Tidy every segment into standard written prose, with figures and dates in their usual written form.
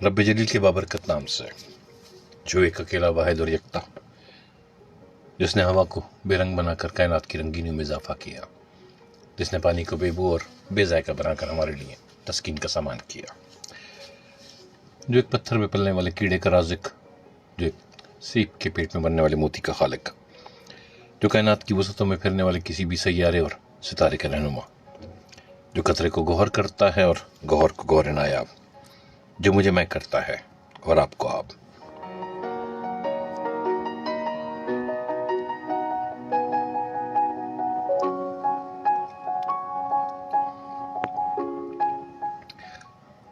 رب جلیل کے بابرکت نام سے، جو ایک اکیلا واحد اور یکتا، جس نے ہوا کو بے رنگ بنا کر کائنات کی رنگینیوں میں اضافہ کیا، جس نے پانی کو بے بو اور بے ذائقہ بنا کر ہمارے لیے تسکین کا سامان کیا، جو ایک پتھر میں پلنے والے کیڑے کا رازق، جو ایک سیپ کے پیٹ میں بننے والے موتی کا خالق، جو کائنات کی وسعتوں میں پھرنے والے کسی بھی سیارے اور ستارے کا رہنما، جو قطرے کو گوہر کرتا ہے اور گوہر کو گوہر نایاب، جو مجھے میں کرتا ہے اور آپ کو آپ۔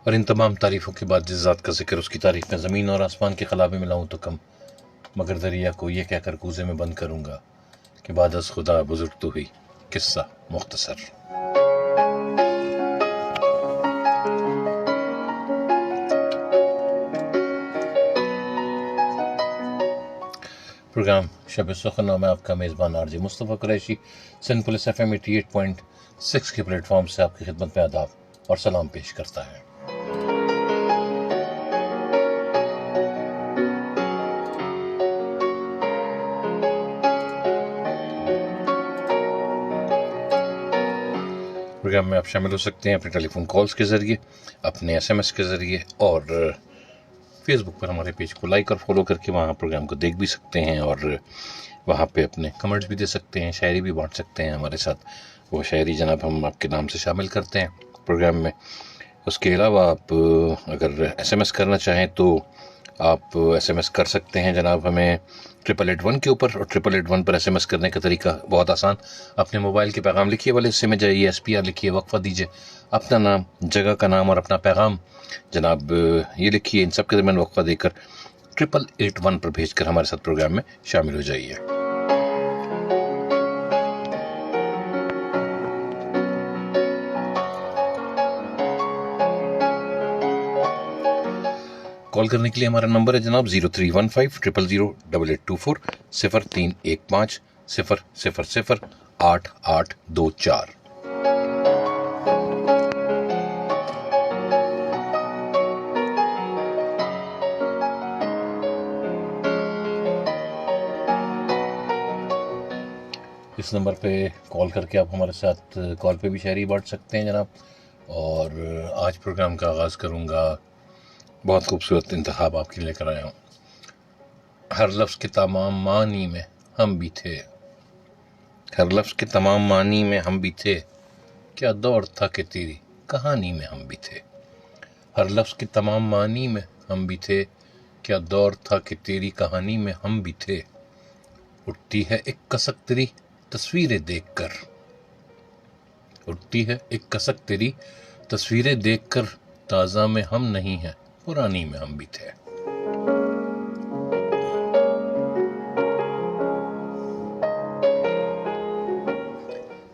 اور ان تمام تعریفوں کے بعد جس ذات کا ذکر اس کی تعریف میں زمین اور آسمان کے خلا میں ملاؤں تو کم، مگر دریا کو یہ کہہ کر کوزے میں بند کروں گا کہ بعد از خدا بزرگ تو ہوئی قصہ مختصر۔ پروگرام شب سخن، میں آپ کا میزبان آر جے مصطفیٰ قریشی سن پولیس ایف ایم 88.6 کے پلیٹ فارم سے آپ کی خدمت میں آداب اور سلام پیش کرتا ہے۔ پروگرام میں آپ شامل ہو سکتے ہیں اپنے ٹیلی فون کالز کے ذریعے، اپنے ایس ایم ایس کے ذریعے، اور فیس بک پر ہمارے پیج کو لائک اور فالو کر کے وہاں پروگرام کو دیکھ بھی سکتے ہیں، اور وہاں پہ اپنے کمنٹس بھی دے سکتے ہیں، شاعری بھی بانٹ سکتے ہیں ہمارے ساتھ۔ وہ شاعری جناب ہم آپ کے نام سے شامل کرتے ہیں پروگرام میں۔ اس کے علاوہ آپ اگر ایس ایم ایس کرنا چاہیں تو آپ ایس ایم ایس کر سکتے ہیں جناب ہمیں 8881 کے اوپر، اور 8881 پر ایس ایم ایس کرنے کا طریقہ بہت آسان۔ اپنے موبائل کے پیغام لکھیے والے حصے میں جائیے، ایس پی آر لکھیے، وقفہ دیجیے، اپنا نام، جگہ کا نام اور اپنا پیغام جناب یہ لکھیے، ان سب کے درمیان وقفہ دے کر 8881 پر بھیج کر ہمارے ساتھ پروگرام میں شامل ہو جائیے۔ کال کرنے کے لیے ہمارا نمبر ہے جناب 0315 0008824 0315 0008824۔ اس نمبر پہ کال کر کے آپ ہمارے ساتھ کال پہ بھی شاعری بانٹ سکتے ہیں جناب۔ اور آج پروگرام کا آغاز کروں گا، بہت خوبصورت انتخاب آپ کے لے کر آیا ہوں۔ ہر لفظ کے تمام معنی میں ہم بھی تھے، ہر لفظ کے تمام معنی میں ہم بھی تھے، کیا دور تھا کہ تیری کہانی میں ہم بھی تھے۔ ہر لفظ کے تمام معنی میں ہم بھی تھے، کیا دور تھا کہ تیری کہانی میں ہم بھی تھے۔ اٹھتی ہے ایک کسک تیری تصویریں دیکھ کر، اٹھتی ہے ایک کسک تیری تصویریں دیکھ کر، تازہ میں ہم نہیں ہیں، پرانی میں ہم بھی تھے۔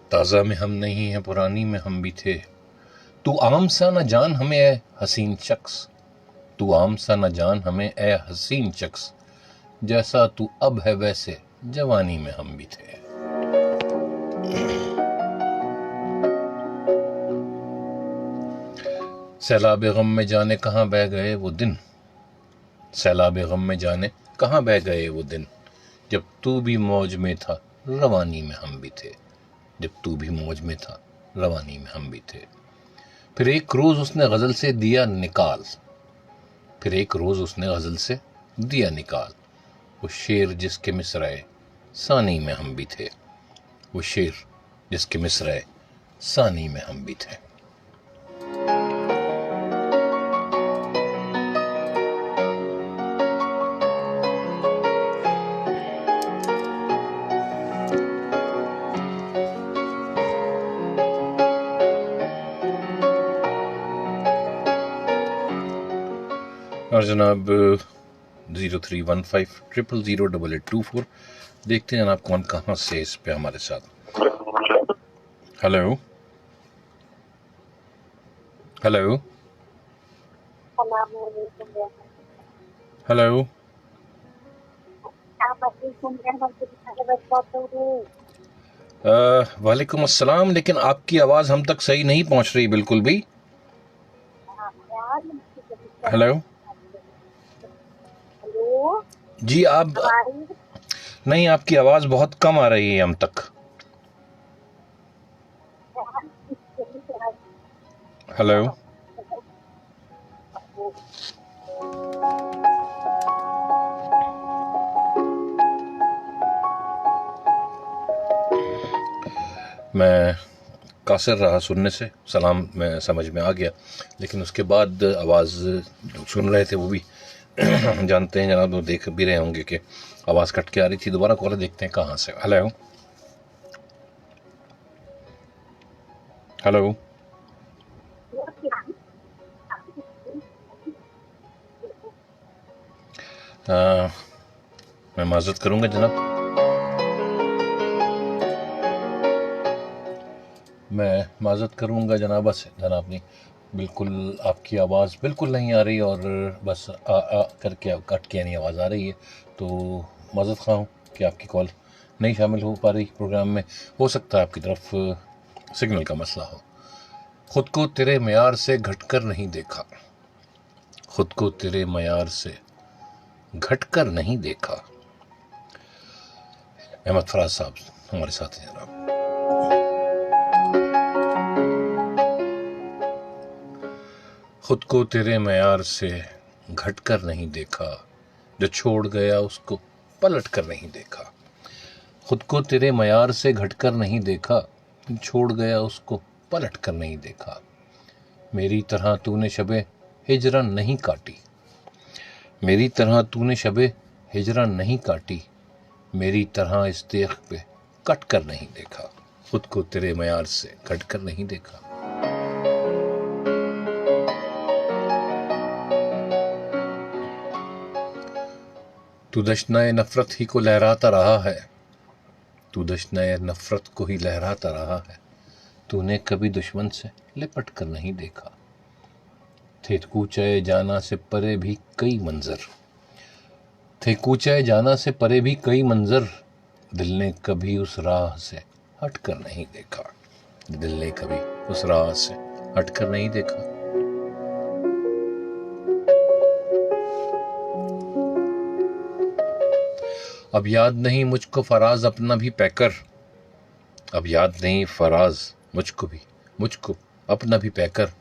تازہ میں ہم نہیں ہیں، پرانی میں ہم بھی تھے۔ تو عام سا نہ جان ہمیں اے حسین شخص، تو عام سا نہ جان ہمیں اے حسین شخص، جیسا تو اب ہے ویسے جوانی میں ہم بھی تھے۔ سیلاب غم میں جانے کہاں بہہ گئے وہ دن، سیلاب غم میں جانے کہاں بہہ گئے وہ دن، جب تو بھی موج میں تھا روانی میں ہم بھی تھے، جب تو بھی موج میں تھا روانی میں ہم بھی تھے۔ پھر ایک روز اس نے غزل سے دیا نکال، پھر ایک روز اس نے غزل سے دیا نکال، وہ شعر جس کے مصرعے ثانی میں ہم بھی تھے، وہ شعر جس کے مصرعے ثانی میں ہم بھی تھے۔ اور جناب 0315 0008824 دیکھتے ہیں جناب کون کہاں سے اس پہ ہمارے ساتھ۔ ہلو ہلو ہلو، وعلیکم السلام، لیکن آپ کی آواز ہم تک صحیح نہیں پہنچ رہی بالکل بھی۔ ہلو जी आप नहीं, आपकी आवाज़ बहुत कम आ रही है हम तक। हेलो। मैं कासिर रहा सुनने से, सलाम मैं समझ में आ गया, लेकिन उसके बाद आवाज़ जो सुन रहे थे वो भी जानते हैं जनाब, वो देख भी रहे होंगे कि आवाज़ कट के आ रही थी। दोबारा कॉल देखते हैं कहाँ से। Hello hello. मैं माजरत करूँगा जनाब, मैं माजरत करूँगा जनाबा से। जनाब नहीं, बिल्कुल आपकी आवाज़ बिल्कुल नहीं आ रही और बस आ करके कट के नहीं आवाज़ आ रही है, तो माजरत खा हूँ कि आपकी कॉल नहीं शामिल हो पा रही प्रोग्राम में। हो सकता है आपकी तरफ सिग्नल का मसला हो। खुद को तेरे मयार से घटकर नहीं देखा, खुद को तेरे मयार से घटकर नहीं देखा। अहमद फराज साहब हमारे साथ हैं जनाब। खुद को तेरे मयार से घटकर नहीं देखा, जो छोड़ गया उसको पलट कर नहीं देखा। खुद को तेरे मयार से घटकर नहीं देखा, छोड़ गया उसको पलट कर नहीं देखा। मेरी तरह तूने शबे हिजरन नहीं काटी, मेरी तरह तूने शबे हिजरन नहीं काटी, मेरी तरह इस देख पे कट कर नहीं देखा। खुद को तेरे मयार से घट कर नहीं देखा। तू दशनाए नफरत ही को लहराता रहा है, तू दशनाए नफरत को ही लहराता रहा है। तूने कभी दुश्मन से लिपट कर नहीं देखा। थे कूचाए जाना से परे भी कई मंजर, थे कूचाए जाना से परे भी कई मंजर, दिल ने कभी उस राह से हट कर नहीं देखा। दिल ने कभी उस राह से हट कर नहीं देखा। अब याद नहीं मुझको फराज अपना भी पैकर, अब याद नहीं फराज मुझको अपना भी पैकर,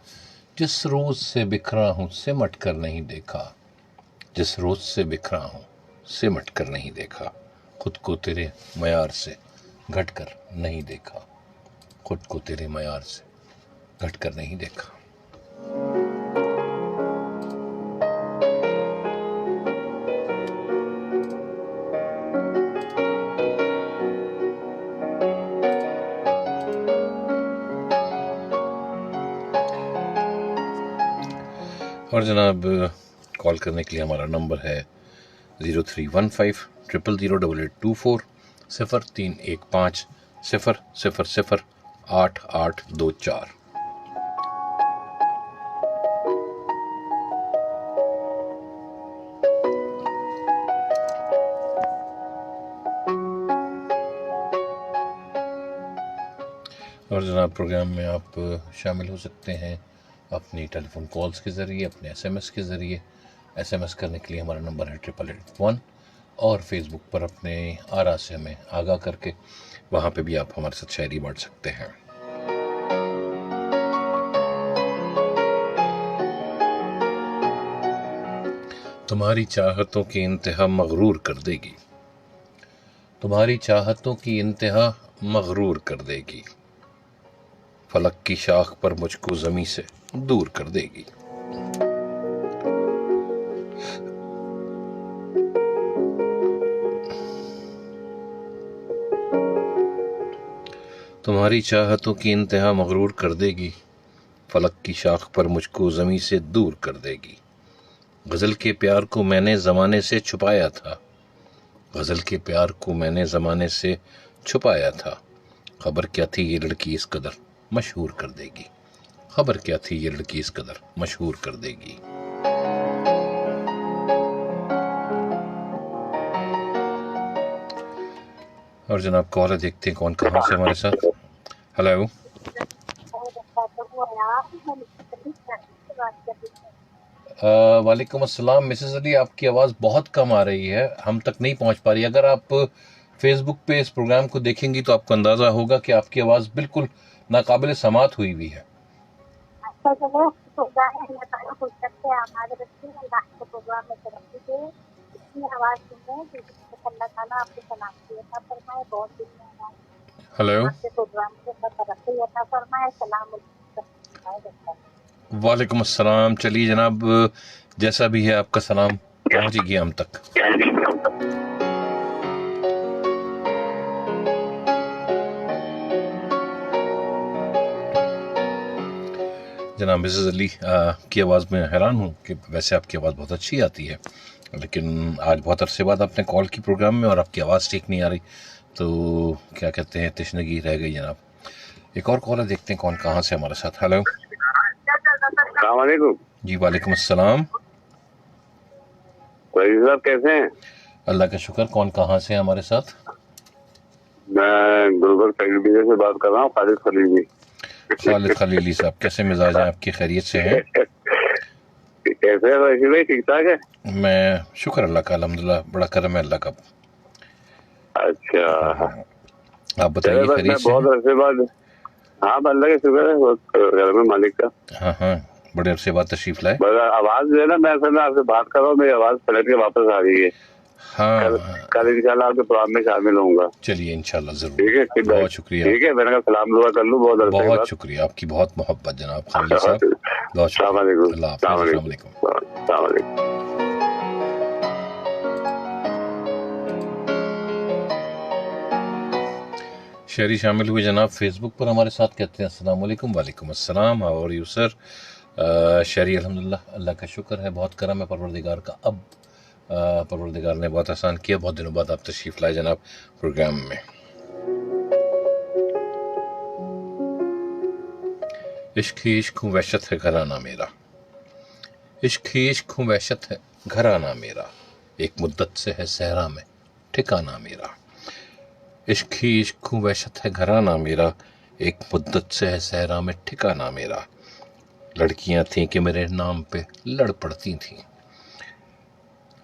जिस रोज से बिखरा हूं सिमट कर नहीं देखा, जिस रोज से बिखरा हूं सिमट कर नहीं देखा। खुद को तेरे मयार से घट कर नहीं देखा, खुद को तेरे मयार से घट कर नहीं देखा। और जनाब कॉल करने के लिए हमारा नंबर है 0315000824 0315 0008824। और जनाब प्रोग्राम में आप शामिल हो सकते हैं अपनी टेलीफोन कॉल्स के ज़रिए, अपने एसएमएस के ज़रिए। एसएमएस करने के लिए हमारा नंबर है 8881 और फेसबुक पर अपने आरा से हमें आगाह करके वहाँ पे भी आप हमारे साथ शायरी बांट सकते हैं। तुम्हारी चाहतों की इंतहा मगरूर कर देगी, तुम्हारी चाहतों की इंतहा मगरूर कर देगी, फलक की शाख पर मुझको ज़मीं से दूर कर देगी। तुम्हारी चाहतों की इंतहा मगरूर कर देगी, फलक की शाख पर मुझको ज़मीं से दूर कर देगी। गज़ल के प्यार को मैंने ज़माने से छुपाया था, गज़ल के प्यार को मैंने ज़माने से छुपाया था। खबर क्या थी ये लड़की इस कदर मशहूर कर देगी, खबर क्या थी ये लड़की इस कदर मशहूर कर देगी। और जनाब कॉल देखते हैं कौन कहाँ से हमारे साथ। हेलो, वालेकुम अस्सलाम मिसेस अली, आपकी आवाज़ बहुत कम आ रही है, हम तक नहीं पहुंच पा रही। अगर आप फेसबुक पे इस प्रोग्राम को देखेंगी तो आपको अंदाज़ा होगा कि आपकी आवाज़ बिल्कुल नाकाबिल समात हुई हुई है। अच्छा चलो खुदा है, अल्लाह ताला खुश रखे, हमारे बच्चे अल्लाह के प्रोग्राम में तरक्की दे, इतनी आवाज़ सुने कि अल्लाह ताला आपको सलामती अता फरमाए, बहुत दिन में आवाज़ हेलो, आपके प्रोग्राम के अंदर तरक्की अता फरमाए। सलाम अलैकुम। वालेकुम अस्सलाम। चलिए जनाब, जैसा भी है आपका सलाम पहुंच गया हम तक। जनाब मिसेस अली की आवाज़ में हैरान हूँ कि वैसे आपकी आवाज़ बहुत अच्छी आती है, लेकिन आज बहुत अरसे बाद आपने कॉल की प्रोग्राम में और आपकी आवाज़ ठीक नहीं आ रही, तो क्या कहते हैं, तशनगी रह गई जनाब। एक और कॉल है, देखते हैं कौन कहाँ से हमारे साथ। हेलो, अस्सलाम वालेकुम। जी वालेकुम अस्सलाम। साहब कैसे हैं? अल्लाह का शुक्र। कौन कहाँ से हमारे साथ? मैं गुलबर्ग टेक्नोलॉजी से बात कर रहा हूँ, खालिद खलीली। खालिद खलीली साहब, कैसे मिजाज हैं आपकी? खैरियत से हैं? कैसे है रशीद भाई, ठीक ठाक है? मैं शुक्र अल्लाह का, अल्हम्दुलिल्लाह, बड़ा करम है अल्लाह का। अच्छा, आप बताइए, बस खैरियत मैं से हैं? बहुत अरसे बाद, हाँ अल्लाह का शुक्र है, बहुत घर में मालिक का। हाँ हाँ, बड़े अरसे बाद तशरीफ लाए। बस आवाज जो है ना, मैं असल में आपसे बात कर रहा हूँ, मेरी आवाज पलट के वापस आ रही है। कल हाँ, इंशाल्लाह आपके प्रोग्राम में शामिल होऊंगा। चलिए इंशाल्लाह ठीक जरूर। है, ठीक है, बहुत शुक्रिया, ठीक है, मैंने कहा सलाम दुआ कर लूँ बहुत अरसे के बहुत बाद। शुक्रिया, आपकी बहुत मोहब्बत जनाब खलीली साहब, बहुत अस्सलाम शुक्रिया। वालेकुम। अल्लाह हाफिज़। अस्सलाम वालेकुम। अस्सलाम वालेकुम। शहरी शामिल हुए जनाब फेसबुक पर हमारे साथ, कहते हैं अस्सलाम वालेकुम। वालेकुम अस्सलाम। और यू सर? शहरी अल्हम्दुलिल्लाह, अल्लाह का शुक्र है, बहुत करम है परवरदिगार का। अब परवरदिगार ने बहुत आसान किया, बहुत दिनों बाद आप तशरीफ़ लाए जनाब प्रोग्राम में। इश्क ही इश्क हूँ वहशत है घराना मेरा, इश्क ही इश्क हूँ वहशत है घराना मेरा, एक मुद्दत से है सहरा में ठिकाना मेरा। इश्क ही इश्क हूँ वहशत है घराना मेरा, एक मुद्दत से है सहरा में ठिकाना मेरा। लड़कियां थीं कि मेरे नाम पे लड़ पड़ती थीं,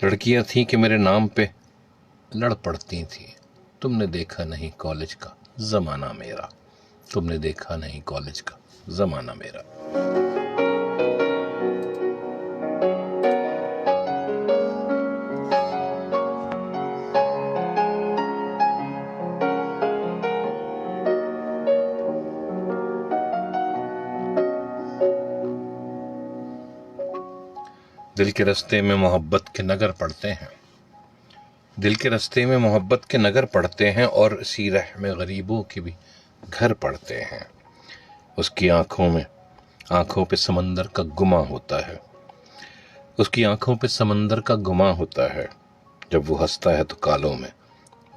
लड़कियां थीं कि मेरे नाम पे लड़ पड़ती थीं। तुमने देखा नहीं कॉलेज का ज़माना मेरा, तुमने देखा नहीं कॉलेज का ज़माना मेरा। दिल के रास्ते में मोहब्बत के नगर पड़ते हैं, दिल के रास्ते में मोहब्बत के नगर पड़ते हैं, और इसी राह में गरीबों के भी घर पड़ते हैं। उसकी आंखों पे समंदर का गुमा होता है, उसकी आंखों पे समंदर का गुमा होता है। जब वो हंसता है तो गालों में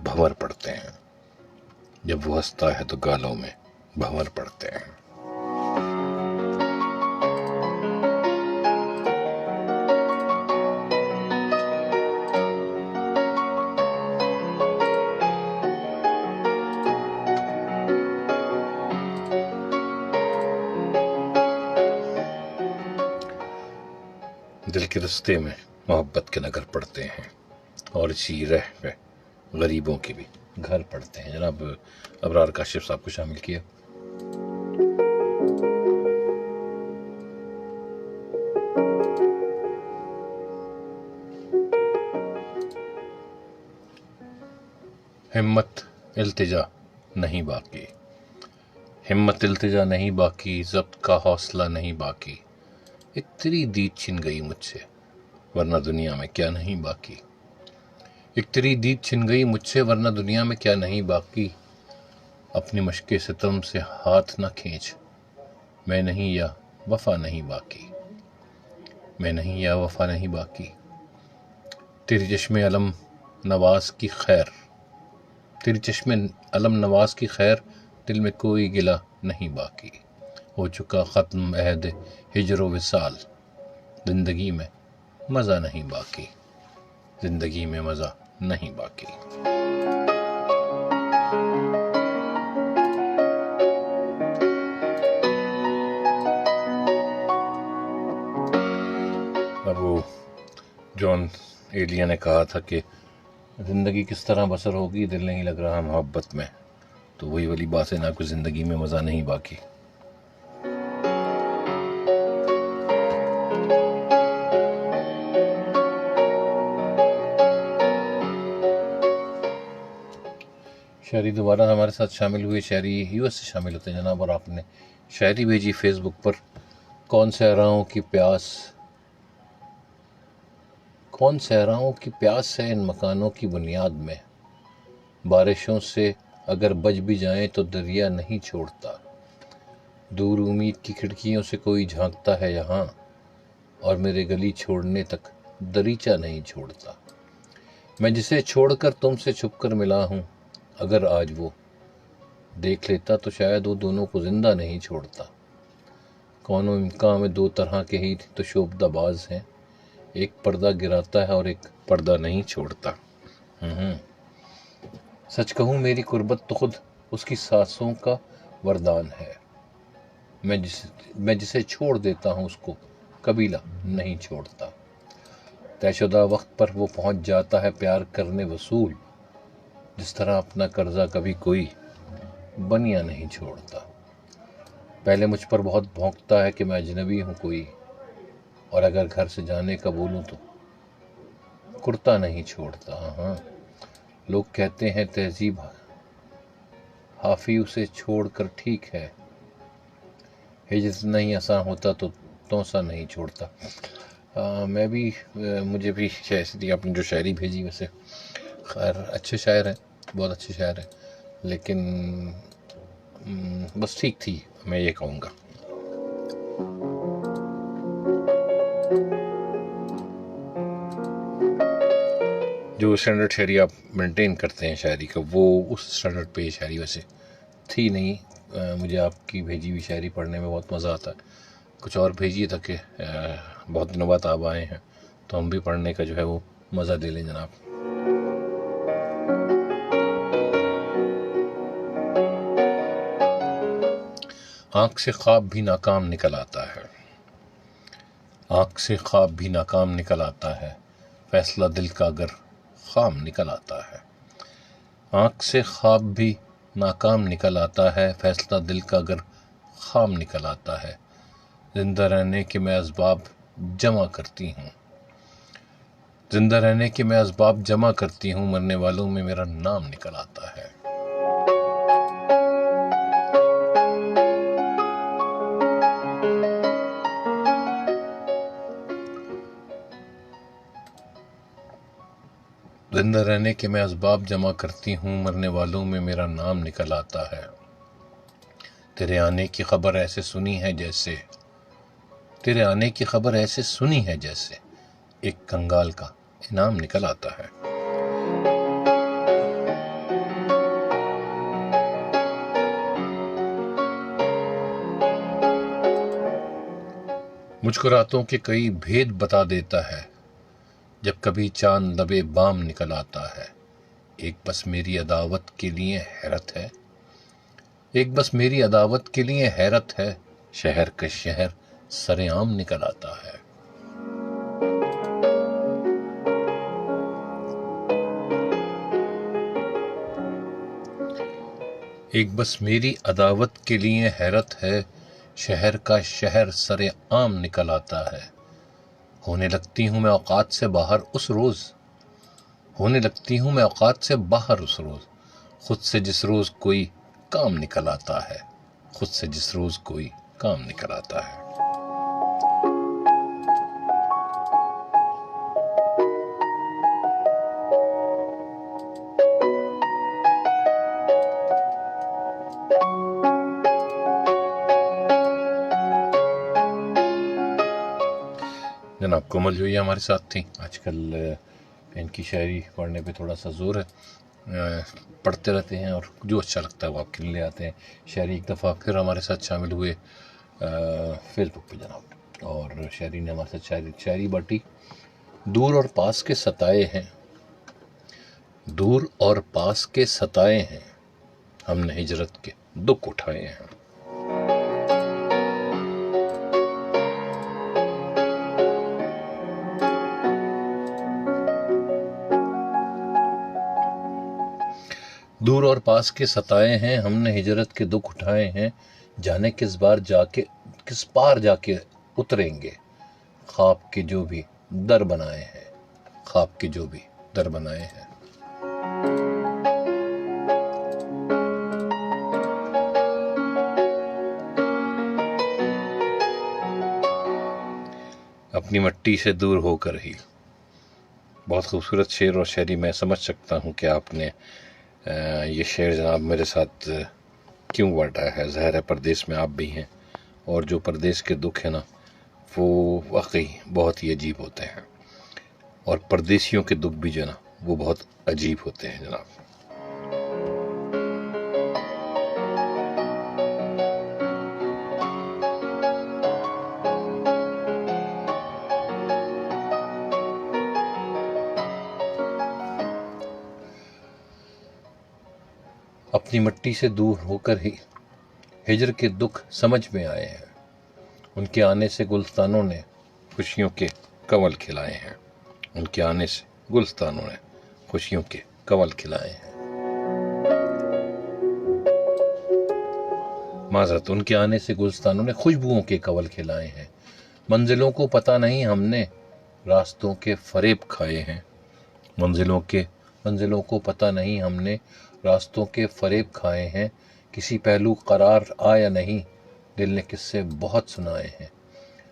भंवर पड़ते हैं, जब वो हंसता है तो गालों में भंवर पड़ते हैं। दिल के रास्ते में मोहब्बत के नगर पड़ते हैं, और इसी राह पे गरीबों के भी घर पड़ते हैं। जनाब अबरार काशिफ साहब को शामिल किया। हिम्मत इल्तिजा नहीं बाकी, हिम्मत इल्तिजा नहीं बाकी, ज़ब्त का हौसला नहीं बाकी। एक तेरी दीद छिन गई मुझसे, वरना दुनिया में क्या नहीं बाकी। एक तेरी दीद छिन गई मुझसे, वरना दुनिया में क्या नहीं बाकी। अपनी मशक़े सितम से हाथ न खींच, मैं नहीं या वफ़ा नहीं बाकी, मैं नहीं या वफ़ा नहीं बाकी। तेरी चश्मे अलम नवाज की खैर, तेरी चश्मे अलम नवाज की खैर, दिल में कोई गिला नहीं बाकी। हो चुका ख़त्म अहद हिजर व विसाल, ज़िंदगी में मज़ा नहीं बाकी, ज़िंदगी में मज़ा नहीं बाकी। اب وہ جان ایلیا نے کہا تھا کہ زندگی کس طرح بسر ہوگی، دل نہیں لگ رہا محبت میں، تو وہی والی بات ہے، نہ کوئی زندگی میں مزہ نہیں باقی۔ شاعری دوبارہ ہمارے ساتھ شامل ہوئے، شاعری یو ایس سے شامل ہوتے ہیں جناب، اور آپ نے شاعری بھیجی فیس بک پر، کون صحراؤں کی پیاس ہے ان مکانوں کی بنیاد میں، بارشوں سے اگر بج بھی جائیں تو دریا نہیں چھوڑتا، دور امید کی کھڑکیوں سے کوئی جھانکتا ہے یہاں، اور میرے گلی چھوڑنے تک دریچہ نہیں چھوڑتا، میں جسے چھوڑ کر تم سے چھپ کر ملا ہوں، اگر آج وہ دیکھ لیتا تو شاید وہ دونوں کو زندہ نہیں چھوڑتا، کونوں امکان میں دو طرح کے ہی تو شعبدہ باز ہیں، ایک پردہ گراتا ہے اور ایک پردہ نہیں چھوڑتا۔ سچ کہوں میری قربت تو خود اس کی سانسوں کا وردان ہے، میں جسے چھوڑ دیتا ہوں اس کو قبیلہ نہیں چھوڑتا، طے شدہ وقت پر وہ پہنچ جاتا ہے پیار کرنے وصول، جس طرح اپنا قرضہ کبھی کوئی بنیا نہیں چھوڑتا، پہلے مجھ پر بہت بھونکتا ہے کہ میں اجنبی ہوں کوئی، اور اگر گھر سے جانے کا بولوں تو کرتا نہیں چھوڑتا۔ ہاں لوگ کہتے ہیں تہذیب حافی اسے چھوڑ کر ٹھیک ہے، ہجرت نہیں آسان ہوتا تو توسا نہیں چھوڑتا۔ مجھے بھی آپ نے جو شاعری بھیجی ویسے خیر اچھے شاعر ہیں، بہت اچھے شاعر ہیں، لیکن بس ٹھیک تھی، میں یہ کہوں گا۔ جو اسٹینڈرڈ شاعری آپ مینٹین کرتے ہیں شاعری کا، وہ اس اسٹینڈرڈ پہ شاعری ویسے تھی نہیں۔ مجھے آپ کی بھیجی ہوئی شاعری پڑھنے میں بہت مزہ آتا ہے، کچھ اور بھیجیے تاکہ بہت دنوں بعد آپ آئے ہیں تو ہم بھی پڑھنے کا جو ہے وہ مزہ لے لیں جناب۔ آنکھ سے خواب بھی ناکام نکل آتا ہے، آنکھ سے خواب بھی ناکام نکل آتا ہے، فیصلہ دل کا اگر خام نکل آتا ہے، آنکھ سے خواب بھی ناکام نکل آتا ہے، فیصلہ دل کا اگر خام نکل آتا ہے، زندہ رہنے کے میں اسباب جمع کرتی ہوں، زندہ رہنے کے میں اسباب جمع کرتی ہوں، مرنے والوں میں میرا نام نکل آتا ہے۔ زندہ رہنے کے میں اسباب جمع کرتی ہوں، مرنے والوں میں میرا نام نکل آتا ہے، تیرے آنے کی خبر ایسے سنی ہے جیسے، تیرے آنے کی خبر ایسے سنی ہے جیسے ایک کنگال کا انعام نکل آتا ہے۔ مجھ کو راتوں کے کئی بھید بتا دیتا ہے، جب کبھی چاند لبے بام نکل آتا ہے، ایک بس میری عداوت کے لیے حیرت ہے، ایک بس میری عداوت کے لیے حیرت ہے، شہر کا شہر سرے عام نکل آتا ہے۔ ایک بس میری عداوت کے لیے حیرت ہے، شہر کا شہر سرے عام نکل آتا ہے، ہونے لگتی ہوں میں اوقات سے باہر اس روز، ہونے لگتی ہوں میں اوقات سے باہر اس روز، خود سے جس روز کوئی کام نکل آتا ہے، خود سے جس روز کوئی کام نکل آتا ہے۔ جناب کومل جو یہ ہمارے ساتھ تھیں، آج کل ان کی شاعری پڑھنے پہ تھوڑا سا زور ہے، پڑھتے رہتے ہیں اور جو اچھا لگتا ہے وہ آپ کے لیے لے آتے ہیں۔ شاعری ایک دفعہ پھر ہمارے ساتھ شامل ہوئے فیس بک پہ جناب، اور شاعری نے ہمارے ساتھ شاعری بانٹی۔ دور اور پاس کے ستائے ہیں، دور اور پاس کے ستائے ہیں، ہم نے ہجرت کے دکھ اٹھائے ہیں، دور اور پاس کے ستائے ہیں ہم نے ہجرت کے دکھ اٹھائے ہیں، جانے کس پار جا کے اتریں گے، خواب کے جو بھی در بنائے ہیں، خواب کے جو بھی در بنائے ہیں۔ اپنی مٹی سے دور ہو کر ہی، بہت خوبصورت شعر اور شاعری۔ میں سمجھ سکتا ہوں کہ آپ نے یہ شعر جناب میرے ساتھ کیوں بانٹا ہے۔ ظاہر ہے پردیس میں آپ بھی ہیں، اور جو پردیس کے دکھ ہیں نا وہ واقعی بہت ہی عجیب ہوتے ہیں، اور پردیسیوں کے دکھ بھی جو ہے نا وہ بہت عجیب ہوتے ہیں جناب۔ اپنی مٹی سے دور ہو کر ہی ہجر کے دکھ سمجھ میں آئے ہیں، ان کے آنے سے گلستانوں نے خوشیوں کے کنول کھلائے ہیں، ان کے آنے سے گلستانوں نے خوشیوں کے کنول کھلائے ہیں۔ معذرت، ان کے آنے سے گلستانوں نے خوشبوؤں کے کنول کھلائے ہیں، منزلوں کو پتہ نہیں ہم نے راستوں کے فریب کھائے ہیں، منزلوں کو پتہ نہیں ہم نے راستوں کے فریب کھائے ہیں، کسی پہلو قرار آیا نہیں، دل نے قصے بہت سنائے ہیں،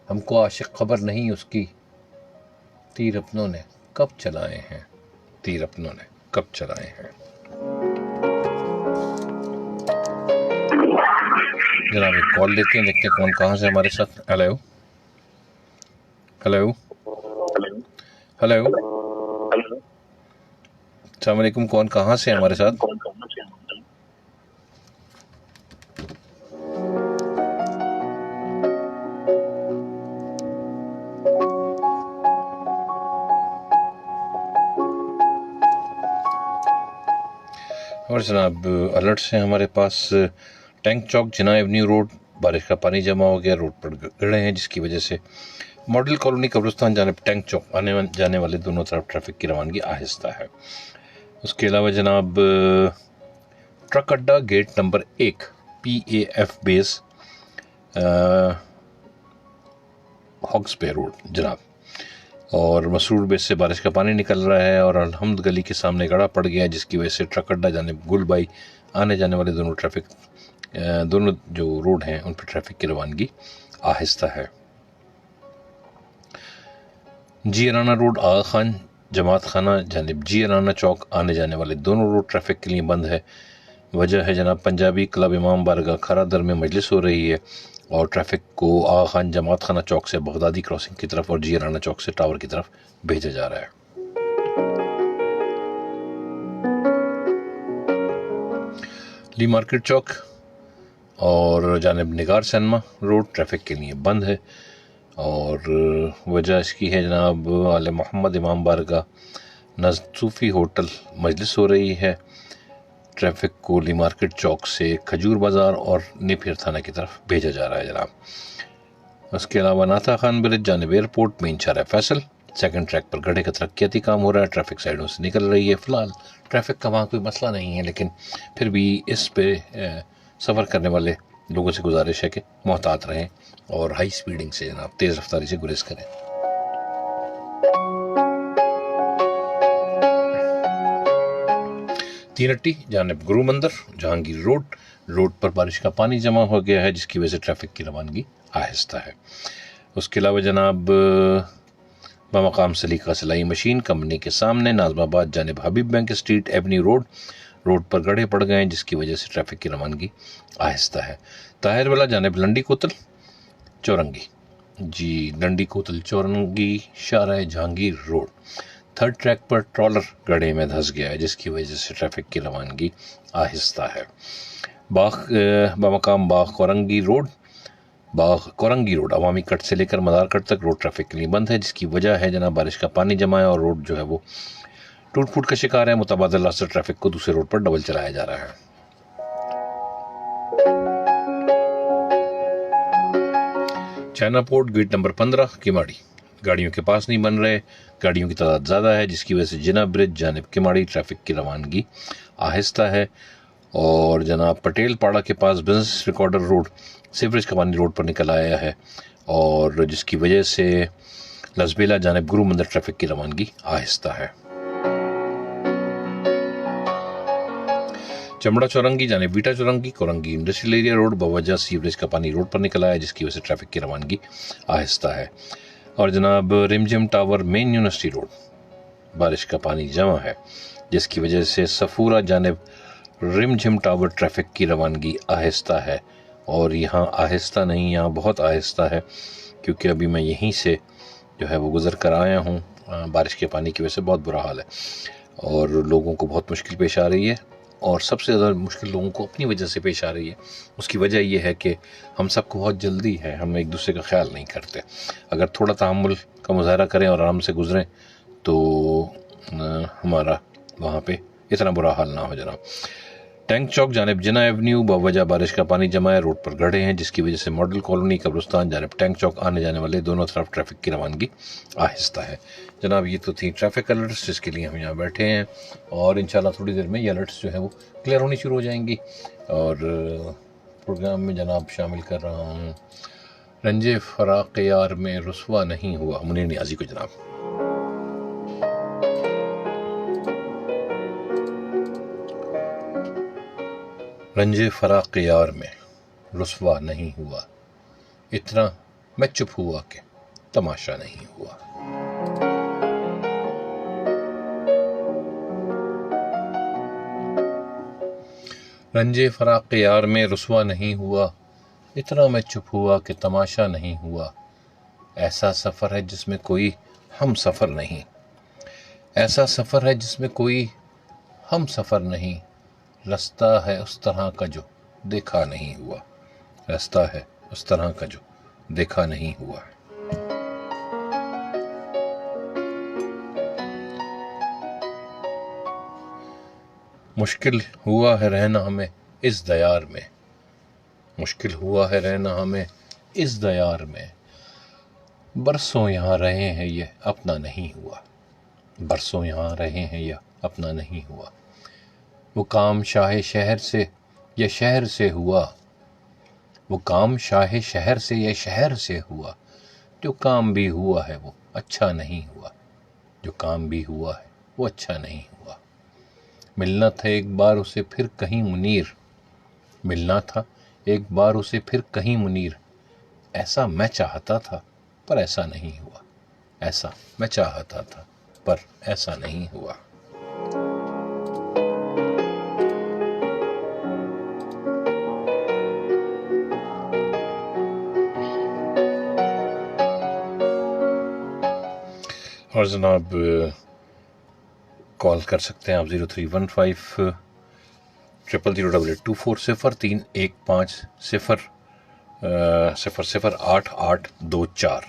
ہم کو عاشق خبر نہیں اس کی، تیر اپنوں نے کب چلائے ہیں، تیر اپنوں نے کب چلائے ہیں۔ جناب ایک کال لیتے ہیں، دیکھتے ہیں کون کہاں سے ہمارے ساتھ۔ ہیلو ہیلو ہیلو، السلام علیکم، کون کہاں سے ہمارے ساتھ؟ اور جناب الرٹس ہیں ہمارے پاس۔ ٹینک چوک جناح ایونیو روڈ بارش کا پانی جمع ہو گیا، روڈ پر گڑھے ہیں جس کی وجہ سے ماڈل کالونی قبرستان جانب ٹینک چوک آنے جانے والے دونوں طرف ٹریفک کی روانگی آہستہ ہے۔ اس کے علاوہ جناب ٹرک اڈا گیٹ نمبر 1 PAF بیس ہاکس بے روڈ جناب، اور مسرور بیس سے بارش کا پانی نکل رہا ہے اور الحمد گلی کے سامنے گڑھا پڑ گیا ہے جس کی وجہ سے ٹرک اڈا جانب گل بائی آنے جانے والے دونوں جو روڈ ہیں ان پہ ٹریفک کی روانگی آہستہ ہے۔ جی ارانا روڈ آغا خان جماعت خانہ جانب جی ارانا چوک آنے جانے والے دونوں روڈ ٹریفک کے لیے بند ہے۔ وجہ ہے جناب پنجابی کلب امام بارگاہ کھرا در میں مجلس ہو رہی ہے اور ٹریفک کو آغا خان جماعت خانہ چوک سے بغدادی کراسنگ کی طرف اور جی ارانا چوک سے ٹاور کی طرف بھیجا جا رہا ہے۔ لی مارکیٹ چوک اور جانب نگار سینما روڈ ٹریفک کے لیے بند ہے، اور وجہ اس کی ہے جناب آل محمد امام بارگاہ نزد صوفی ہوٹل مجلس ہو رہی ہے۔ ٹریفک کو لی مارکیٹ چوک سے کھجور بازار اور نیپیر تھانہ کی طرف بھیجا جا رہا ہے جناب۔ اس کے علاوہ ناتا خان برج جانب ایئرپورٹ مین چارہ فیصل سیکنڈ ٹریک پر گڑھے کا ترقیاتی کام ہو رہا ہے، ٹریفک سائڈوں سے نکل رہی ہے۔ فی الحال ٹریفک کا وہاں کوئی مسئلہ نہیں ہے، لیکن پھر بھی اس پہ سفر کرنے والے لوگوں سے گزارش ہے کہ محتاط رہیں اور ہائی سپیڈنگ سے جناب تیز رفتاری سے گریز کریں۔ تین اٹی جانب گرو مندر جہانگیر روڈ پر بارش کا پانی جمع ہو گیا ہے جس کی وجہ سے ٹریفک کی روانگی آہستہ ہے۔ اس کے علاوہ جناب بمقام سلیقہ سلائی مشین کمپنی کے سامنے ناظم آباد جانب حبیب بینک اسٹریٹ ایونیو روڈ پر گڑھے پڑ گئے ہیں جس کی وجہ سے ٹریفک کی روانگی آہستہ ہے۔ طاہر والا جانب لنڈی کوتل چورنگی شارع جہانگیر روڈ تھرڈ ٹریک پر ٹرالر گڑھے میں دھس گیا ہے جس کی وجہ سے ٹریفک کی روانگی آہستہ ہے۔ بمقام باغ کورنگی روڈ عوامی کٹ سے لے کر مدار کٹ تک روڈ ٹریفک کے لیے بند ہے جس کی وجہ ہے جناب بارش کا پانی جمع ہے اور روڈ جو ہے وہ ٹوٹ پھوٹ کا شکار ہے۔ متبادل راستہ ٹریفک کو دوسرے روڈ پر ڈبل چلایا جا رہا ہے۔ China port gate number 15 Kemari गाड़ियों के पास नहीं बन रहे, गाड़ियों की तादाद ज़्यादा है, जिसकी वजह से जिना ब्रिज जानिब किमाड़ी ट्रैफिक की रवानगी आहिस्ता है। और जनाब पटेल पाड़ा के पास बिजनेस रिकॉर्डर रोड सीवरेज का पानी रोड पर निकल आया है, और जिसकी वजह से लसबेला जानिब गुरु मंदिर ट्रैफिक की रवानगी आहिस्ता है। चमड़ा चौरंगी जानिब बीटा Chowrangi Korangi industrial area road बवजह सीवरेज का पानी रोड पर निकल आया है, जिसकी वजह से ट्रैफिक की रवानगी आहिस्ता है। और जनाब रिमझिम टावर मेन यूनिवर्सिटी रोड बारिश का पानी जमा है, जिसकी वजह से सफूरा जानिब रिमझिम टावर ट्रैफिक की रवानगी आहिस्ता है। और यहाँ आहिस्ता नहीं, यहाँ बहुत आहिस्ता है, क्योंकि अभी मैं यहीं से जो है वो गुज़र कर आया हूँ। बारिश के पानी की वजह से बहुत बुरा हाल है और लोगों को बहुत मुश्किल पेश आ रही है, और सबसे ज़्यादा मुश्किल लोगों को अपनी वजह से पेश आ रही है। उसकी वजह यह है कि हम सबको बहुत जल्दी है, हम एक दूसरे का ख्याल नहीं करते। अगर थोड़ा तहम्मुल का मुजाहरा करें और आराम से गुजरें तो हमारा वहाँ पे इतना बुरा हाल ना हो। जनाब टैंक चौक जानिब जिना एवेन्यू बवजह बारिश का पानी जमा है, रोड पर गड्ढे हैं, जिसकी वजह से मॉडल कॉलोनी कब्रिस्तान जानिब टैंक चौक आने जाने वाले दोनों तरफ ट्रैफिक की रवानगी आहिस्ता है। जनाब ये तो थी ट्रैफिक अलर्ट्स जिसके लिए हम यहाँ बैठे हैं, और इंशाल्लाह थोड़ी देर में ये अलर्ट्स जो है वो क्लियर होनी शुरू हो जाएंगी। और प्रोग्राम में जनाब शामिल कर रहा हूँ रंजे फराक यार में रुसवा नहीं हुआ मुनीर नियाज़ी को। जनाब रंजे फराक यार में रुसवा नहीं हुआ, इतना मैं चुप हुआ कि तमाशा नहीं हुआ। रंजे फराक यार में रुसवा नहीं हुआ, इतना मैं चुप हुआ कि तमाशा नहीं हुआ। ऐसा सफ़र है जिसमें कोई हम सफ़र नहीं, ऐसा सफ़र है जिसमें कोई हम सफ़र नहीं। रास्ता है उस तरह का जो देखा नहीं हुआ, रास्ता है उस तरह का जो देखा नहीं हुआ। मुश्किल हुआ है रहना हमें इस दयार में, मुश्किल हुआ है रहना हमें इस दयार में। बरसों यहाँ रहे हैं ये अपना नहीं हुआ, बरसों यहाँ रहे हैं ये अपना नहीं हुआ। वो काम शाह शहर से या शहर से हुआ, वो काम शाह शहर से या शहर से हुआ। जो काम भी हुआ है वो अच्छा नहीं हुआ, जो काम भी हुआ है वो अच्छा नहीं हुआ। मिलना था एक बार उसे फिर कहीं मुनीर, मिलना था एक बार उसे फिर कहीं मुनीर। ऐसा मैं चाहता था पर ऐसा नहीं हुआ, ऐसा मैं चाहता था पर ऐसा नहीं हुआ। और जनाब कॉल कर सकते हैं आप 0315 0000824 03150008824।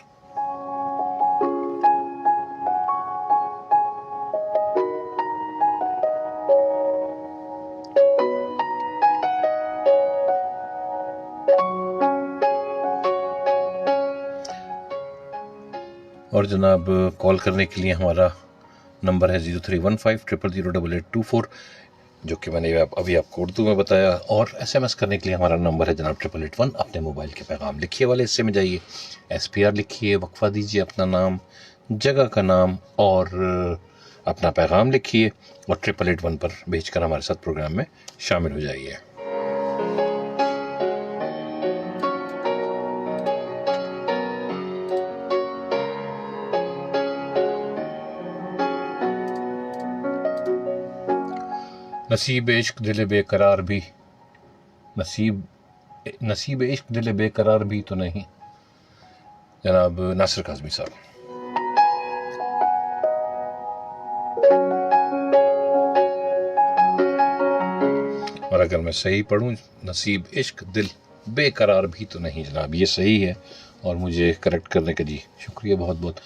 और जनाब कॉल करने के लिए हमारा नंबर है 0315 0000824, जो कि मैंने अभी आपको उर्दू में बताया। और SMS करने के लिए हमारा नंबर है जनाब 8881। अपने मोबाइल के पैगाम लिखिए वाले हिस्से में जाइए, SPR लिखिए, वक्फा दीजिए अपना नाम, जगह का नाम और अपना पैगाम लिखिए, और 8881 पर भेजकर हमारे साथ प्रोग्राम में शामिल हो जाइए। नसीब इश्क दिल बेकरार भी, नसीब इश्क दिल बेकरार भी तो नहीं। जनाब नासिर काज़मी साहब। और अगर मैं सही पढ़ूं, नसीब इश्क दिल बेकरार भी तो नहीं। जनाब ये सही है, और मुझे करेक्ट करने का जी शुक्रिया बहुत बहुत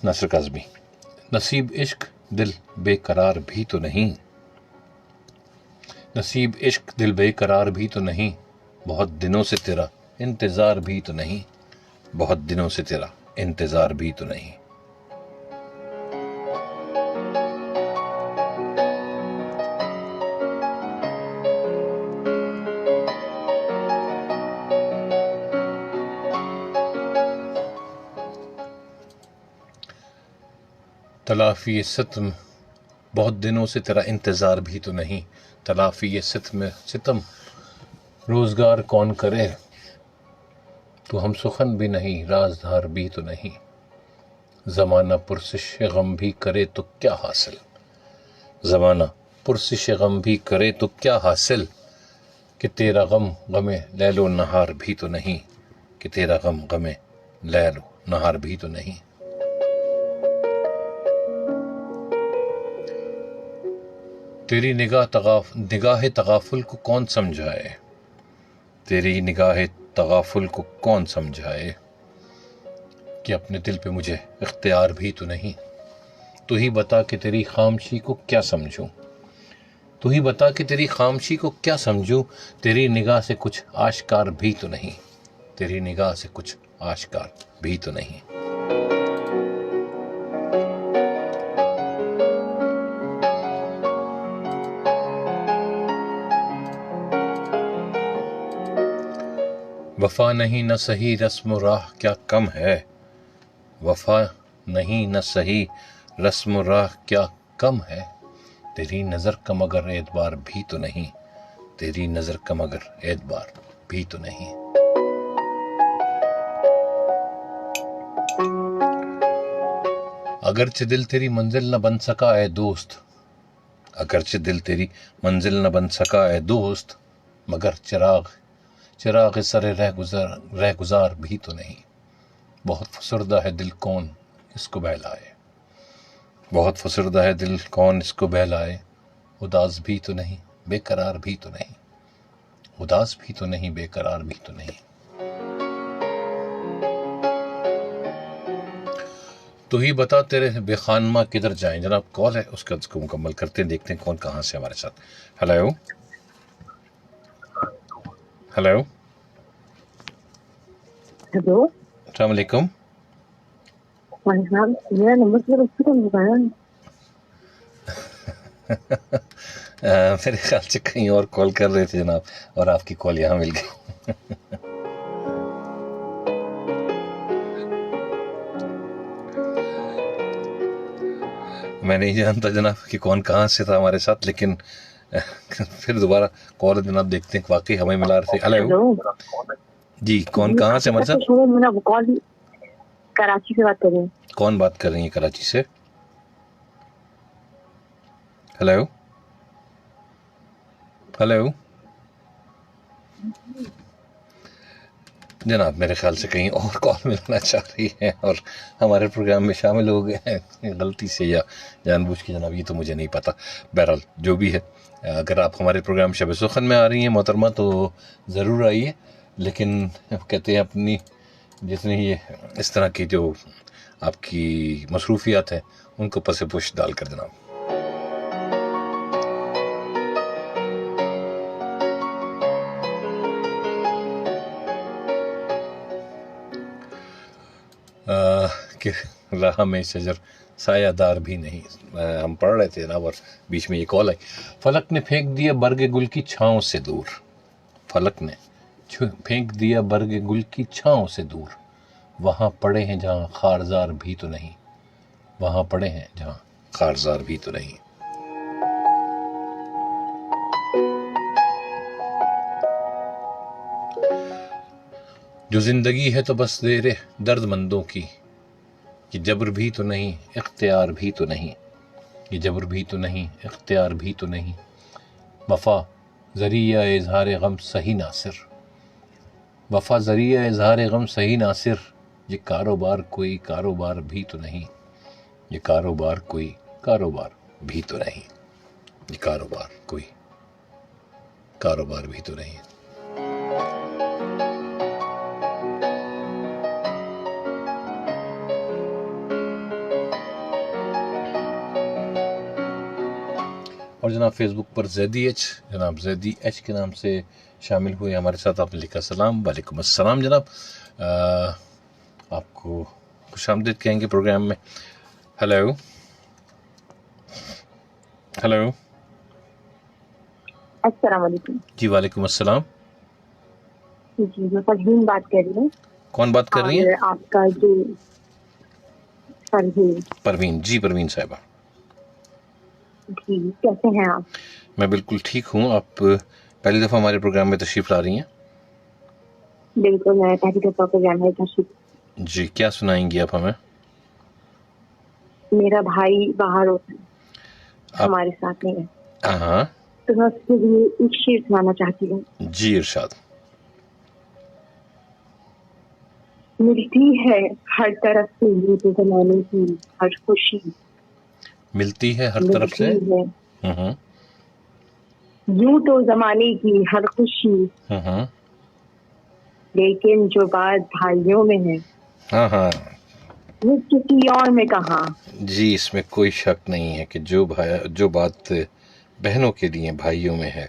नासिर काज़मी। नसीब इश्क दिल बेकरार भी तो नहीं, नसीब इश्क दिल बेकरार भी तो नहीं। बहुत दिनों से तेरा इंतज़ार भी तो नहीं, बहुत दिनों से तेरा इंतजार भी तो नहीं। तलाफी सितम, बहुत दिनों से तेरा इंतजार भी तो नहीं। तलाफी सितम रोजगार कौन करे, तो हम सुखन भी नहीं, राजधार भी तो नहीं। ज़माना पुरसिश गम भी करे तो क्या हासिल, ज़माना पुरसिश गम भी करे तो क्या हासिल, कि तेरा गम गमे लैलो नहार भी तो नहीं, कि तेरा गम गमे लैलो नहार भी तो नहीं। तेरी निगाह तगाफुल को कौन समझाए, तेरी निगाह तगाफुल को कौन समझाए, कि अपने दिल पे मुझे इख्तियार भी तो नहीं। तू ही बता कि तेरी खामोशी को क्या समझूं, तू ही बता कि तेरी खामोशी को क्या समझूं, तेरी निगाह से कुछ आश्कार भी तो नहीं, तेरी निगाह से कुछ आश्कार भी तो नहीं। वफा नहीं न सही रस्म राह क्या कम है, वफा नहीं न सही रस्म राह क्या कम है, तेरी नज़र का मगर एतबार भी तो नहीं, तेरी नज़र का मगर एतबार भी तो नहीं। अगरचे दिल तेरी मंजिल न बन सका है दोस्त, अगरचे दिल तेरी मंजिल न बन सका है दोस्त, मगर चिराग सरे रह गुजार भी तो नहीं। बहुत फसरदा है दिल कौन इसको बहलाए, बहुत फसरदा है दिल कौन इसको बहलाए, उदास भी तो नहीं बेकरार भी तो नहीं, उदास भी तो नहीं बेकरार भी तो नहीं। तो ही बता तेरे बेखानमा किधर जाएं। जनाब कॉल है, उसको मुकम्मल करते हैं, देखते हैं कौन कहाँ से हमारे साथ। हेलो हेलो हेलो, अस्सलाम वालेकुम। मेरा नंबर तो उसको तो बताया। मेरे ख्याल से कहीं और कॉल कर रहे थे जनाब, और आपकी कॉल यहाँ मिल गई। मैं नहीं जानता जनाब कि कौन कहाँ से था हमारे साथ, लेकिन फिर दोबारा कॉल जनाब देखते हैं वाकई हमें मिला रहे थे। हेलो जी, कौन कहाँ से हमारे साथ? मेरा कॉल कराची से बात कर रही हूँ। कौन बात कर रही है कराची से? हेलो हेलो जनाब, मेरे ख्याल से कहीं और कॉल मिलना चाह रही है और हमारे प्रोग्राम में शामिल हो गए हैं गलती से या जानबूझ के जनाब, ये तो मुझे नहीं पता। बहरहाल जो भी है, अगर आप हमारे प्रोग्राम शब सुखन में आ रही हैं मोहतरमा तो ज़रूर आइए, लेकिन कहते हैं अपनी जितनी ये इस तरह की जो आपकी मसरूफियात है उनको पसे पुश डाल कर जनाब। कि राह में शजर सायादार भी नहीं, हम पढ़ रहे थे जनाब और बीच में ये कॉल आई। फलक ने फेंक दिया बरगे गुल की छाँव से दूर, फलक ने फेंक दिया बरगे गुल की छाँव से दूर, वहाँ पड़े हैं जहाँ खारजार भी तो नहीं, वहाँ पड़े हैं जहाँ खारजार भी तो नहीं। जो जिंदगी है तो बस देरे दर्दमंदों की, ये जबर भी तो नहीं इख्तियार भी तो नहीं, ये जबर भी तो नहीं इख्तियार भी तो नहीं। वफा ज़रिया इज़हार गम सही नासिर, वफा ज़रिया इज़हार गम सही नासिर, ये कारोबार कोई कारोबार भी तो नहीं, ये कारोबार कोई कारोबार भी तो नहीं, ये कारोबार कोई कारोबार भी तो नहीं। और जनाब फेसबुक पर ज़ैदी एच, जनाब ज़ैदी एच के नाम से शामिल हुए हमारे साथ। आपने लिखा सलाम, वालेकुम अस्सलाम जनाब। आपको खुश आमदीद कहेंगे प्रोग्राम में। हेलो हेलो अस्सलाम वालेकुम। जी वालेकुम अस्सलाम। जी मैं परवीन बात कर रही हूँ। कौन बात कर रही हैं? और आपका जो परवीन। परवीन जी, परवीन साहिबा जी कैसे हैं आप? मैं बिल्कुल ठीक हूँ। आप पहली दफ़ा हमारे प्रोग्राम में तशरीफ़ ला रही हैं? बिल्कुल, मैं पहली दफा प्रोग्राम में तशरीफ। जी, क्या सुनाएंगी आप हमें? मेरा भाई बाहर होता है, आप हमारे साथ नहीं है, हाँ तो मैं उसके लिए एक शेर सुनाना चाहती हूँ। जी, इरशाद। मिलती है हर तरफ से ये तो जमाने की हर खुशी, मिलती है हर तरफ मिलती से। है हम्म यूं तो जमाने की हर खुशी, हम्म लेकिन जो बात भाइयों में है हाँ हाँ वो किसी और में कहा। जी, इसमें कोई शक नहीं है कि जो बात बहनों के लिए भाइयों में है।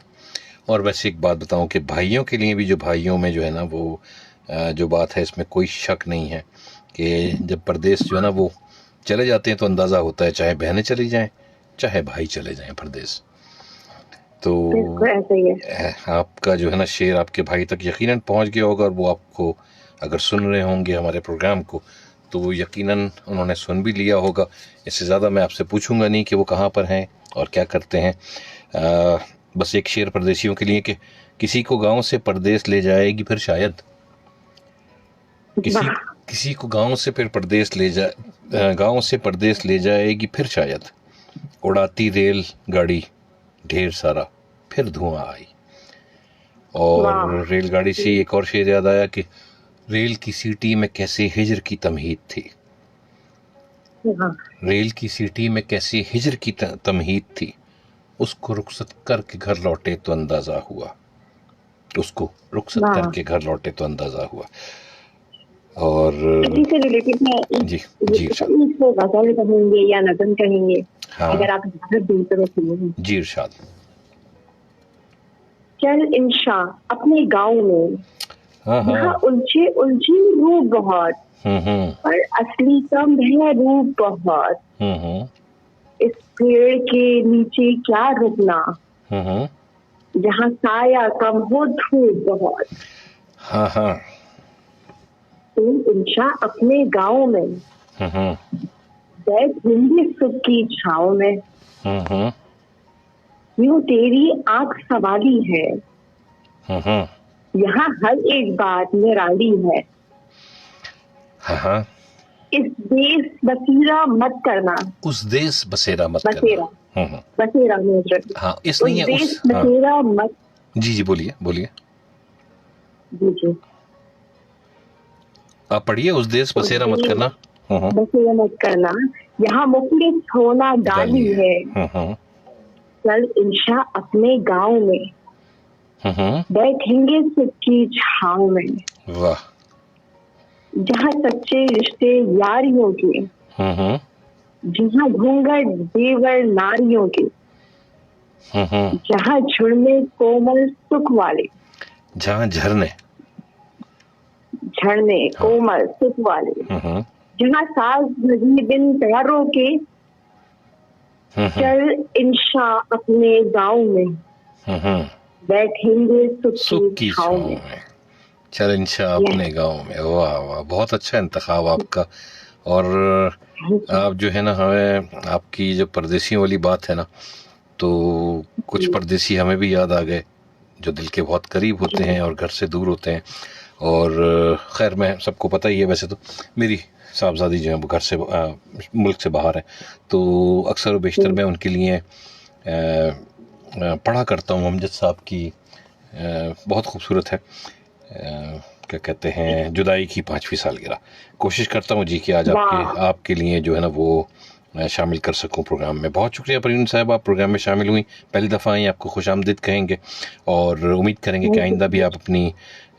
और वैसे एक बात बताऊं कि भाइयों के लिए भी जो भाइयों में जो है ना वो जो बात है, इसमें कोई शक नहीं है कि जब परदेश जो है ना वो चले जाते हैं तो अंदाज़ा होता है, चाहे बहनें चली जाएं चाहे भाई चले जाएं परदेश। तो बिल्कुल ऐसा ही है। आपका जो है ना शेर आपके भाई तक यकीनन पहुंच गया होगा, और वो आपको अगर सुन रहे होंगे हमारे प्रोग्राम को तो वो यकीनन उन्होंने सुन भी लिया होगा। इससे ज़्यादा मैं आपसे पूछूंगा नहीं कि वो कहाँ पर हैं और क्या करते हैं। बस एक शेर परदेशियों के लिए कि किसी को गांव से परदेश ले जाएगी फिर शायद, किसी वाह, किसी को गांव से फिर परदेश गांव से परदेश ले जाएगी फिर शायद, उड़ाती रेल गाड़ी ढेर सारा फिर धुआं आई। और वाह, रेलगाड़ी से एक और शेर याद आया कि रेल की सीटी में कैसे हिजर की तमहीद थी, वाह, रेल की सीटी में कैसे हिजर की तमहीद थी, उसको रुखसत करके घर लौटे तो अंदाजा हुआ, उसको रुखसत वाह। करके घर लौटे तो अंदाजा हुआ। और इसी से रिलेटेड मैं जी जी इरशाद। इसको गजल कहेंगे या नज़म कहेंगे, हाँ अगर आप इजाजत दें तो मैं सुनूंगी। जी इरशाद। चल इंशा अपने गांव में, हाँ हाँ यहाँ उलझे उलझी रूप बहुत, हम्म पर असली कम है रूप बहुत। हम्म इस पेड़ के नीचे क्या रुकना, हम्म जहाँ साया कम हो धूप बहुत। हाँ हाँ तुम इंशा अपने गांव में, हम्म बैठेंगे सुख की छाँव में, हम्म यूं तेरी आंख सवाली है, हम्म यहाँ हर एक बात निराली है। हाँ हाँ इस देश बसेरा मत करना, उस देश बसेरा मत बसेरा करना। बसेरा मुजरत, हाँ इस उस नहीं है देश उस। हाँ बसेरा मत। जी जी बोलिए बोलिए, जी जी, आप पढ़िए, उस देश उस बसेरा मत देश करना। बसेरा मत करना, यहाँ मुखलिस होना गाली है। हम्म चल इंशा अपने गांव में, हम्म बैठेंगे सुख की छाँव में, वाह। जहाँ सच्चे रिश्ते यारियों के, हम्म जहाँ घूंघट देवर नारियों के, जहाँ झुरने कोमल सुख वाले, जहाँ झरने झरने कोमल सुख वाले, जहाँ साज भजी बिन प्यारों के। चल इंशा अपने गांव में, बैठेंगे सुख की छाँव छाँव में। में। चल इंशा अपने गांव में। वाह वाह, बहुत अच्छा इंतखाब आपका। और आप जो है ना, हमें आपकी जो परदेसियों वाली बात है ना, तो कुछ परदेसी हमें भी याद आ गए जो दिल के बहुत करीब होते हैं और घर से दूर होते हैं। और खैर मैं सबको पता ही है, वैसे तो मेरी साहबजादी जो है वो घर से मुल्क से बाहर है, तो अक्सर व बेशतर मैं उनके लिए पढ़ा करता हूँ अमजद साहब की बहुत खूबसूरत है, क्या कहते हैं, जुदाई की 5वीं सालगिरह। कोशिश करता हूँ जी कि आज आपके लिए जो है ना वो शामिल कर सकूं प्रोग्राम में। बहुत शुक्रिया परवीन साहब, आप प्रोग्राम में शामिल हुई, पहली दफ़ा आई, आपको खुश आमदीद कहेंगे और उम्मीद करेंगे कि आइंदा भी आप अपनी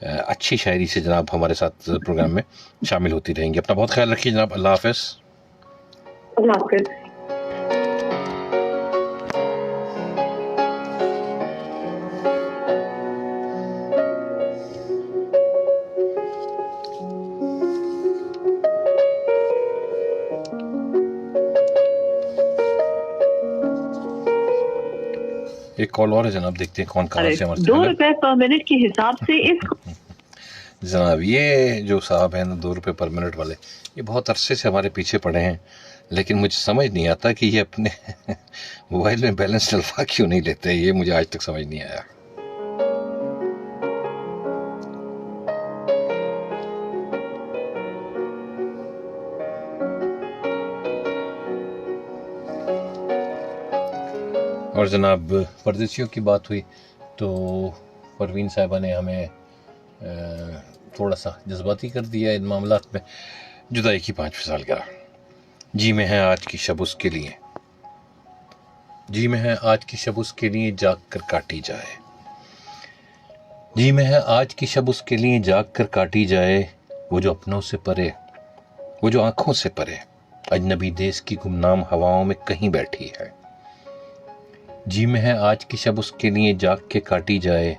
अच्छी शायरी से जनाब हमारे साथ प्रोग्राम में शामिल होती रहेंगी। अपना बहुत ख्याल रखिए जनाब। अल्लाह हाफ़िज़। अल्लाह हाफ़िज़। ایک کال اور ہے جناب، دیکھتے ہیں کون کہاں سے ہمارے 2 روپے پر منٹ کے حساب سے اس جناب یہ جو صاحب ہیں نا 2 روپے پر منٹ والے، یہ بہت عرصے سے ہمارے پیچھے پڑے ہیں، لیکن مجھے سمجھ نہیں آتا کہ یہ اپنے موبائل میں بیلنس ڈلوا کیوں نہیں لیتے، یہ مجھے آج تک سمجھ نہیں آیا۔ اور جناب پردیسیوں کی بات ہوئی تو پروین صاحبہ نے ہمیں تھوڑا سا جذباتی کر دیا ان معاملات میں۔ جدائی کی 5ویں سالگرہ، جی میں ہے آج کی شب اس کے لیے، جی میں ہے آج کی شب اس کے لیے جاگ کر کاٹی جائے، جی میں ہے آج کی شب اس کے لیے جاگ کر کاٹی جائے، وہ جو اپنوں سے پرے، وہ جو آنکھوں سے پرے، اجنبی دیس کی گمنام ہواؤں میں کہیں بیٹھی ہے، جی میں ہے آج کی شب اس کے لیے جاگ کے کاٹی جائے،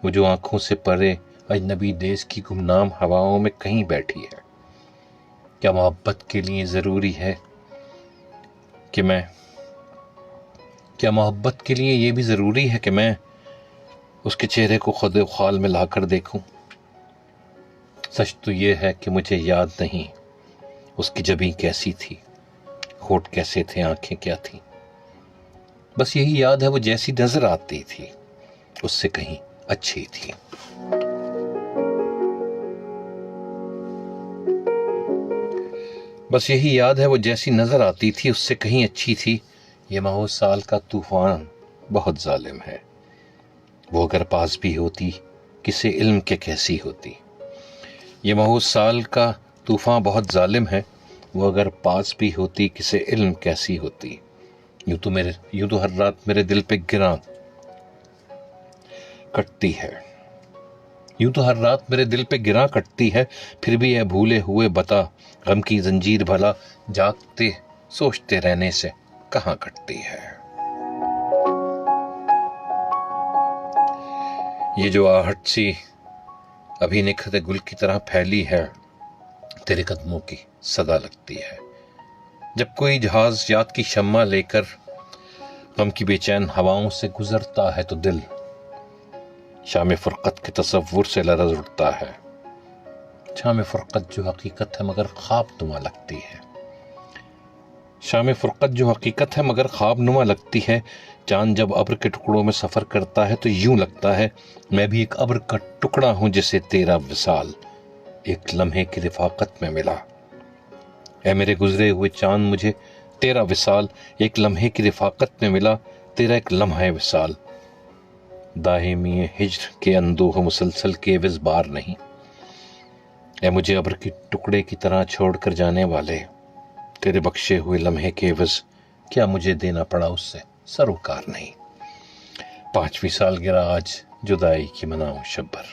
وہ جو آنکھوں سے پرے اجنبی دیس کی گمنام ہواؤں میں کہیں بیٹھی ہے۔ کیا محبت کے لیے ضروری ہے کہ میں، کیا محبت کے لیے یہ بھی ضروری ہے کہ میں اس کے چہرے کو خود و خال میں لا کر دیکھوں؟ سچ تو یہ ہے کہ مجھے یاد نہیں اس کی جبیں کیسی تھی، ہونٹ کیسے تھے، آنکھیں کیا تھیں، بس یہی یاد ہے وہ جیسی نظر آتی تھی اس سے کہیں اچھی تھی۔ بس یہی یاد ہے وہ جیسی نظر آتی تھی اس سے کہیں اچھی تھی۔ یہ ماہ سال کا طوفان بہت ظالم ہے، وہ اگر پاس بھی ہوتی کسے علم کے کیسی ہوتی۔ یہ ماہ سال کا طوفان بہت ظالم ہے، وہ اگر پاس بھی ہوتی کسے علم کیسی ہوتی۔ یوں تو ہر رات میرے دل پہ گراں کٹتی ہے، یوں تو ہر رات میرے دل پہ گراں کٹتی ہے، پھر بھی اے بھولے ہوئے بتا غم کی زنجیر بھلا جاگتے سوچتے رہنے سے کہاں کٹتی ہے۔ یہ جو آہٹ سی ابھی نکھرتے گل کی طرح پھیلی ہے، تیرے قدموں کی صدا لگتی ہے۔ جب کوئی جہاز یاد کی شمع لے کر غم کی بے چین ہواؤں سے گزرتا ہے تو دل شام فرقت کے تصور سے لرز اٹھتا ہے۔ شام فرقت جو حقیقت ہے مگر خواب نما لگتی ہے، شام فرقت جو حقیقت ہے مگر خواب نما لگتی ہے۔ چاند جب ابر کے ٹکڑوں میں سفر کرتا ہے تو یوں لگتا ہے میں بھی ایک ابر کا ٹکڑا ہوں جسے تیرا وصال ایک لمحے کی رفاقت میں ملا۔ اے میرے گزرے ہوئے چاند مجھے تیرا وصال ایک لمحے کی رفاقت میں ملا، تیرا ایک لمحہ وصال دائمی ہجر کے اندوہ مسلسل کے عوض بار نہیں۔ اے مجھے ابر کی ٹکڑے کی طرح چھوڑ کر جانے والے، تیرے بخشے ہوئے لمحے کے عوض کیا مجھے دینا پڑا اس سے سروکار نہیں۔ 5ویں سالگرہ آج جدائی کی مناؤں شب بھر،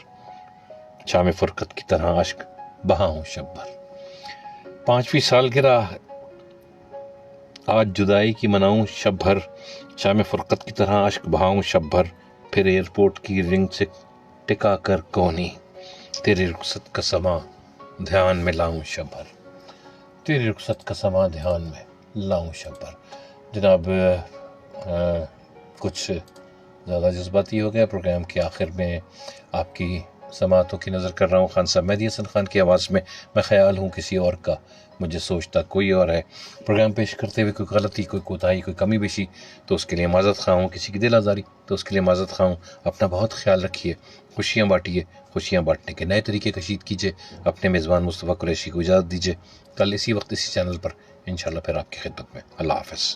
شام فرقت کی طرح عشق بہاؤں شب بھر۔ 5ویں سالگرہ آج جدائی کی مناؤں شب بھر، شام فرقت کی طرح عشق بہاؤں شب بھر، پھر ایئرپورٹ کی رنگ سے ٹکا کر کونی تیری رخصت کا سما دھیان میں لاؤں شب بھر، تیری رخصت کا سما دھیان میں لاؤں شب بھر۔ جناب کچھ زیادہ جذباتی ہو گیا پروگرام کے آخر میں، آپ کی سماعتوں کی نظر کر رہا ہوں خان صاحب مہدی حسن خان کی آواز میں، میں خیال ہوں کسی اور کا، مجھے سوچتا کوئی اور ہے۔ پروگرام پیش کرتے ہوئے کوئی غلطی، کوئی کوتاہی، کوئی کمی بیشی تو اس کے لیے معذرت خواہ ہوں، کسی کی دل آزاری تو اس کے لیے معذرت خواہ ہوں۔ اپنا بہت خیال رکھیے، خوشیاں بانٹیے، خوشیاں بانٹنے کے نئے طریقے کشید کیجیے۔ اپنے میزبان مصطفیٰ قریشی کو اجازت دیجیے، کل اسی وقت اسی چینل پر انشاءاللہ پھر آپ کی خدمت میں۔ اللہ حافظ۔